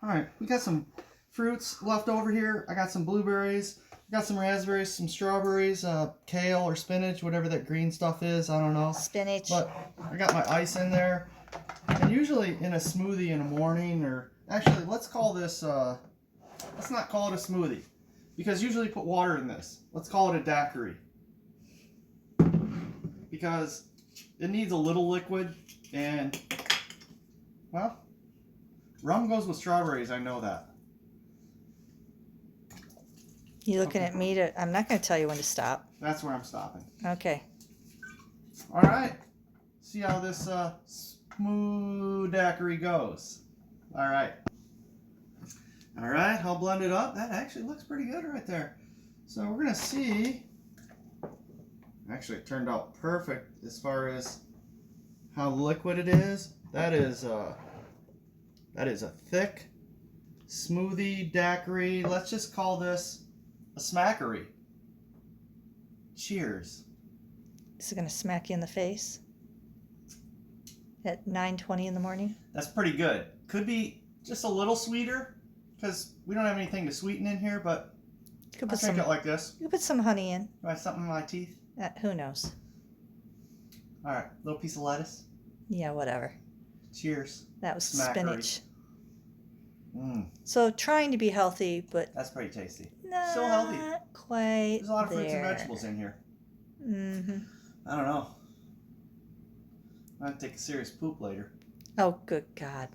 All right, we got some fruits left over here. I got some blueberries. I got some raspberries, some strawberries, kale or spinach, whatever that green stuff is. I don't know. Spinach. But I got my ice in there. And usually in a smoothie in the morning, or actually, let's call this, let's not call it a smoothie. Because usually you put water in this. Let's call it a daiquiri. Because it needs a little liquid, and, well, rum goes with strawberries, I know that. You looking at me to... I'm not going to tell you when to stop. That's where I'm stopping. Okay. All right. See how this smooth daiquiri goes. All right. All right, I'll blend it up. That actually looks pretty good right there. So we're going to see... Actually, it turned out perfect as far as how liquid it is. That is a thick smoothie daiquiri. Let's just call this a smackerie. Cheers. This is going to smack you in the face at 9:20 in the morning. That's pretty good. Could be just a little sweeter because we don't have anything to sweeten in here, but You could I'll put drink some. it like this. You could put some honey in. Do I have something in my teeth? Who knows? All right, little piece of lettuce. Yeah, whatever. Cheers. That was Smackerie. spinach. Mmm, So trying to be healthy, but that's pretty tasty. not Still healthy. quite There's a lot of fruits and there. vegetables in here. Mm-hmm. I don't know. I have to take a serious poop later. Oh, good God.